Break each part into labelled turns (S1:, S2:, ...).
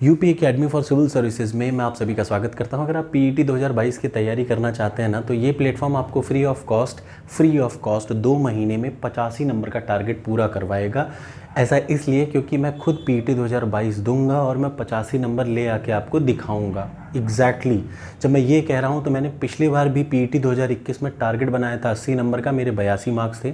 S1: UP academy for civil services में मैं आप सभी का स्वागत करता हूं। अगर आप पीईटी 2022 की तैयारी करना चाहते हैं ना, तो ये प्लेटफॉर्म आपको फ्री ऑफ कॉस्ट 2 महीने में 85 नंबर का टारगेट पूरा करवाएगा। ऐसा इसलिए क्योंकि मैं खुद पीईटी 2022 दूंगा और मैं 85 नंबर ले आके आपको दिखाऊंगा। एग्जैक्टली जब मैं ये कह रहा हूँ तो मैंने पिछली बार भी पीईटी 2021 में टारगेट बनाया था 80 नंबर का, मेरे 82 मार्क्स थे।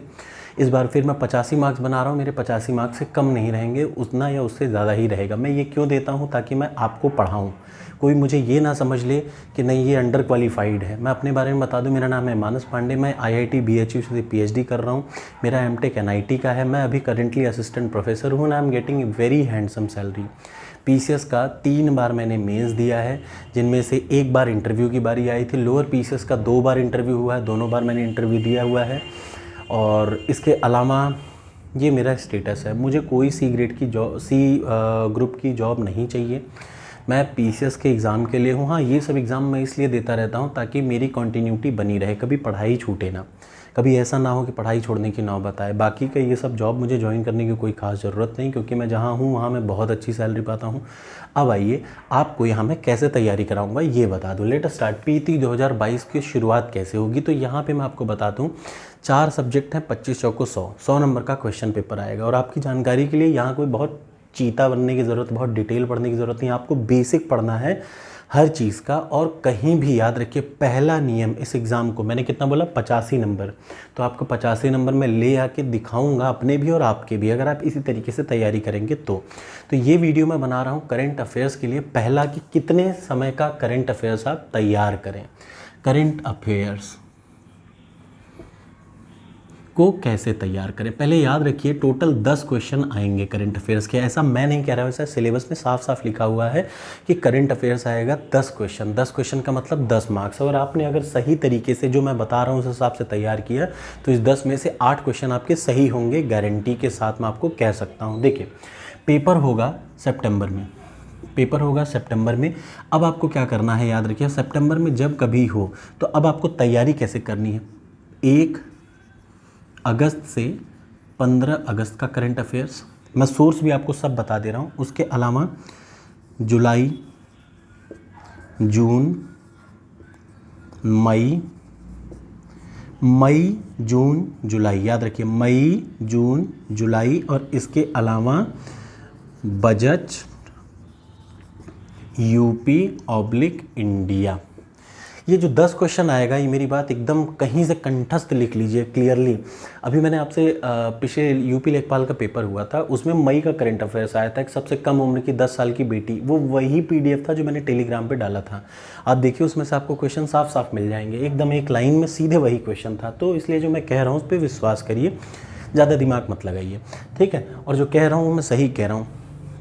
S1: इस बार फिर मैं 85 मार्क्स बना रहा हूँ, मेरे 85 मार्क्स से कम नहीं रहेंगे, उतना या उससे ज़्यादा ही रहेगा। मैं ये क्यों देता हूँ? ताकि मैं आपको पढ़ाऊँ, कोई मुझे ये ना समझ ले कि नहीं ये अंडर क्वालिफाइड है। मैं अपने बारे में बता दूं, मेरा नाम है मानस पांडे, मैं IIT BHU से PhD कर रहा हूँ। मेरा MTech NIT का है। मैं अभी करेंटली असिस्टेंट प्रोफेसर हूँ। I am getting a very handsome salary. PCS का 3 बार मैंने मेंस दिया है, जिनमें से 1 बार इंटरव्यू की बारी आई थी। लोअर PCS का 2 बार इंटरव्यू हुआ है, दोनों बार मैंने इंटरव्यू दिया हुआ है। और इसके अलावा ये मेरा स्टेटस है, मुझे कोई C ग्रेड की जॉब, C ग्रुप की जॉब नहीं चाहिए। मैं PCS के एग्ज़ाम के लिए हूँ। हाँ, ये सब एग्ज़ाम मैं इसलिए देता रहता हूँ ताकि मेरी कंटिन्यूटी बनी रहे, कभी पढ़ाई छूटे ना, कभी ऐसा ना हो कि पढ़ाई छोड़ने की नौबत आए। बाकी का ये सब जॉब मुझे ज्वाइन करने की कोई खास ज़रूरत नहीं, क्योंकि मैं जहाँ हूँ वहाँ मैं बहुत अच्छी सैलरी पाता हूँ। अब आइए आपको यहाँ मैं कैसे तैयारी कराऊँगा ये बता दूँ। Let us start. पीईटी 2022 की शुरुआत कैसे होगी, तो यहाँ पर मैं आपको बताता हूँ। 4 सब्जेक्ट हैं, 25 चौको 100 नंबर का क्वेश्चन पेपर आएगा। और आपकी जानकारी के लिए यहाँ कोई बहुत चीता बनने की ज़रूरत, बहुत डिटेल पढ़ने की ज़रूरत नहीं, आपको बेसिक पढ़ना है हर चीज़ का। और कहीं भी याद रखिए, पहला नियम इस एग्ज़ाम को मैंने कितना बोला, 85 नंबर। तो आपको 85 नंबर में ले आके दिखाऊंगा, अपने भी और आपके भी, अगर आप इसी तरीके से तैयारी करेंगे तो ये वीडियो मैं बना रहा हूँ करेंट अफेयर्स के लिए। पहला कि कितने समय का करेंट अफेयर्स आप तैयार करें, करेंट अफेयर्स को कैसे तैयार करें। पहले याद रखिए, टोटल 10 क्वेश्चन आएंगे करंट अफेयर्स के। ऐसा मैं नहीं कह रहा हूँ, ऐसा सिलेबस में साफ साफ लिखा हुआ है कि करंट अफेयर्स आएगा 10 क्वेश्चन। 10 क्वेश्चन का मतलब 10 मार्क्स। और आपने अगर सही तरीके से जो मैं बता रहा हूँ उस हिसाब से तैयार किया तो इस 10 में से 8 क्वेश्चन आपके सही होंगे, गारंटी के साथ मैं आपको कह सकता हूँ। देखिए, पेपर होगा सितंबर में। अब आपको क्या करना है, याद रखिए, सितंबर में जब कभी हो तो अब आपको तैयारी कैसे करनी है। 1 अगस्त से 15 अगस्त का करंट अफेयर्स, मैं सोर्स भी आपको सब बता दे रहा हूँ। उसके अलावा जुलाई, जून, मई, जून, जुलाई, याद रखिए मई, जून, जुलाई। और इसके अलावा बजट UP/इंडिया। ये जो 10 क्वेश्चन आएगा, ये मेरी बात एकदम कहीं से कंठस्थ लिख लीजिए क्लियरली। अभी मैंने आपसे पिछले UP लेखपाल का पेपर हुआ था, उसमें मई का करंट अफेयर्स आया था। एक सबसे कम उम्र की 10 साल की बेटी, वो वही PDF था जो मैंने टेलीग्राम पे डाला था। आप देखिए, उसमें से आपको क्वेश्चन साफ साफ मिल जाएंगे, एकदम एक लाइन में सीधे वही क्वेश्चन था। तो इसलिए जो मैं कह रहा हूँ उस पर विश्वास करिए, ज़्यादा दिमाग मत लगाइए, ठीक है। और जो कह रहा हूँ मैं सही कह रहा हूँ,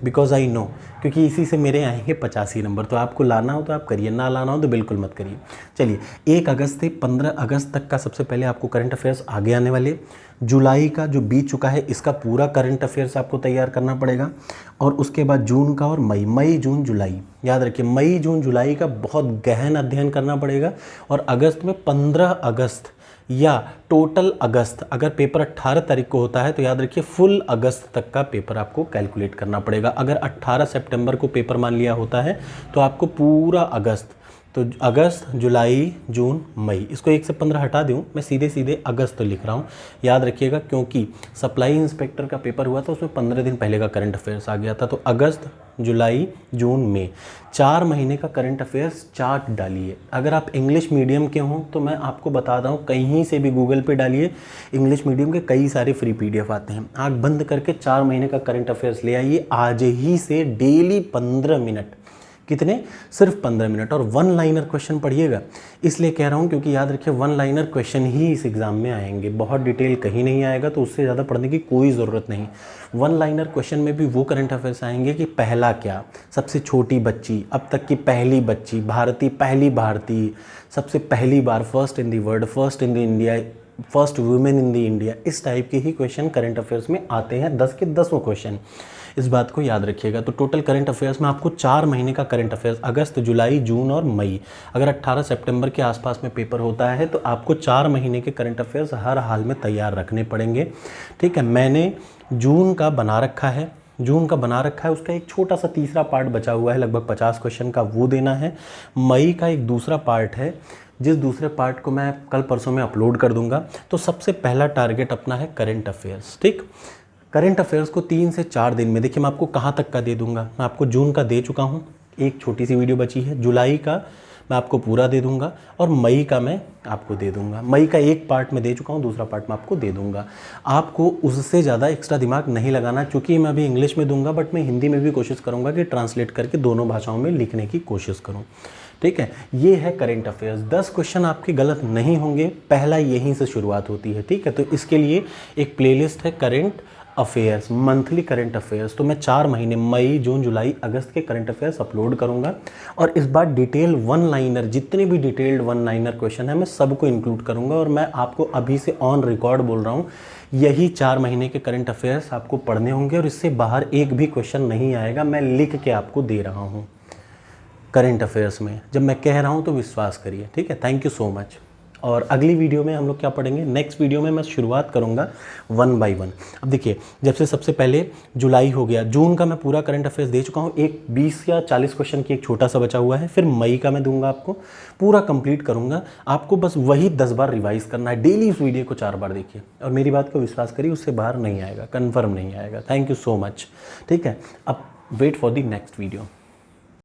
S1: बिकॉज आई नो, क्योंकि इसी से मेरे आएंगे 85 नंबर। तो आपको लाना हो तो आप करिए, ना लाना हो तो बिल्कुल मत करिए। चलिए, 1 अगस्त से 15 अगस्त तक का सबसे पहले आपको करंट अफेयर्स आगे आने वाले। जुलाई का जो बीत चुका है, इसका पूरा करंट अफेयर्स आपको तैयार करना पड़ेगा। और उसके बाद जून का और मई, जून, जुलाई, याद रखिए मई, जून, जुलाई का बहुत गहन अध्ययन करना पड़ेगा। और अगस्त में 15 अगस्त या टोटल अगस्त, अगर पेपर 18 तारीख को होता है तो याद रखिए फुल अगस्त तक का पेपर आपको कैलकुलेट करना पड़ेगा। अगर 18 सितंबर को पेपर मान लिया होता है तो आपको पूरा अगस्त, तो अगस्त, जुलाई, जून, मई, इसको 1 से 15 हटा दूँ, मैं सीधे सीधे अगस्त लिख रहा हूँ। याद रखिएगा, क्योंकि सप्लाई इंस्पेक्टर का पेपर हुआ था, उसमें 15 दिन पहले का करंट अफेयर्स आ गया था। तो अगस्त, जुलाई, जून, मई, 4 महीने का करंट अफेयर्स चार्ट डालिए। अगर आप इंग्लिश मीडियम के हों तो मैं आपको बताता हूँ, कहीं से भी गूगल पे डालिए, इंग्लिश मीडियम के कई सारे फ्री PDF आते हैं। आँख बंद करके 4 महीने का करंट अफेयर्स ले आइए आज ही से, डेली 15 मिनट। कितने? सिर्फ 15 मिनट। और 1 लाइनर क्वेश्चन पढ़िएगा। इसलिए कह रहा हूँ क्योंकि याद रखिए 1 लाइनर क्वेश्चन ही इस एग्ज़ाम में आएंगे, बहुत डिटेल कहीं नहीं आएगा, तो उससे ज़्यादा पढ़ने की कोई ज़रूरत नहीं। 1 लाइनर क्वेश्चन में भी वो करंट अफेयर्स आएंगे कि पहला क्या, सबसे छोटी बच्ची, अब तक की पहली बच्ची, पहली भारतीय, सबसे पहली बार, first in the world, first in the India, first women in the India. इस टाइप के ही क्वेश्चन करंट अफेयर्स में आते हैं, 10 के 10 क्वेश्चन। इस बात को याद रखिएगा। तो टोटल करंट अफेयर्स में आपको 4 महीने का करंट अफेयर्स, अगस्त, जुलाई, जून और मई, अगर 18 सितंबर के आसपास में पेपर होता है तो आपको 4 महीने के करंट अफेयर्स हर हाल में तैयार रखने पड़ेंगे, ठीक है। मैंने जून का बना रखा है, जून का बना रखा है, उसका एक छोटा सा तीसरा पार्ट बचा हुआ है लगभग 50 क्वेश्चन का, वो देना है। मई का एक दूसरा पार्ट है, जिस दूसरे पार्ट को मैं कल परसों में अपलोड कर दूंगा। तो सबसे पहला टारगेट अपना है करंट अफेयर्स, ठीक। करंट अफेयर्स को 3 से 4 दिन में, देखिए मैं आपको कहाँ तक का दे दूंगा, मैं आपको जून का दे चुका हूँ, एक छोटी सी वीडियो बची है, जुलाई का मैं आपको पूरा दे दूंगा, और मई का मैं आपको दे दूंगा। मई का एक पार्ट मैं दे चुका हूँ, दूसरा पार्ट मैं आपको दे दूंगा। आपको उससे ज़्यादा एक्स्ट्रा दिमाग नहीं लगाना, क्योंकि मैं अभी इंग्लिश में दूंगा, बट मैं हिंदी में भी कोशिश करूँगा कि ट्रांसलेट करके दोनों भाषाओं में लिखने की कोशिश करूँ, ठीक है। ये है करंट अफेयर्स। 10 क्वेश्चन आपके गलत नहीं होंगे, पहला यहीं से शुरुआत होती है, ठीक है। तो इसके लिए एक प्लेलिस्ट है current affairs, monthly current affairs. तो मैं 4 महीने मई, जून, जुलाई, अगस्त के करंट अफेयर्स अपलोड करूंगा। और इस बार डिटेल वन लाइनर, जितने भी डिटेल्ड वन लाइनर क्वेश्चन है मैं सबको इंक्लूड करूंगा। और मैं आपको अभी से ऑन रिकॉर्ड बोल रहा हूँ, यही 4 महीने के करंट अफेयर्स आपको पढ़ने होंगे, और इससे बाहर एक भी क्वेश्चन नहीं आएगा। मैं लिख के आपको दे रहा हूँ करंट अफेयर्स में, जब मैं कह रहा हूँ तो विश्वास करिए, ठीक है। Thank you so much. और अगली वीडियो में हम लोग क्या पढ़ेंगे, नेक्स्ट वीडियो में मैं शुरुआत करूँगा 1 बाय 1। अब देखिए, जब से सबसे पहले जुलाई हो गया, जून का मैं पूरा करंट अफेयर्स दे चुका हूँ, एक 20 या 40 क्वेश्चन की एक छोटा सा बचा हुआ है। फिर मई का मैं दूंगा, आपको पूरा कंप्लीट करूँगा। आपको बस वही 10 बार रिवाइज करना है, डेली इस वीडियो को 4 बार देखिए, और मेरी बात को विश्वास करिए, उससे बाहर नहीं आएगा, कन्फर्म नहीं आएगा। थैंक यू सो मच, ठीक है। अब wait for the next video.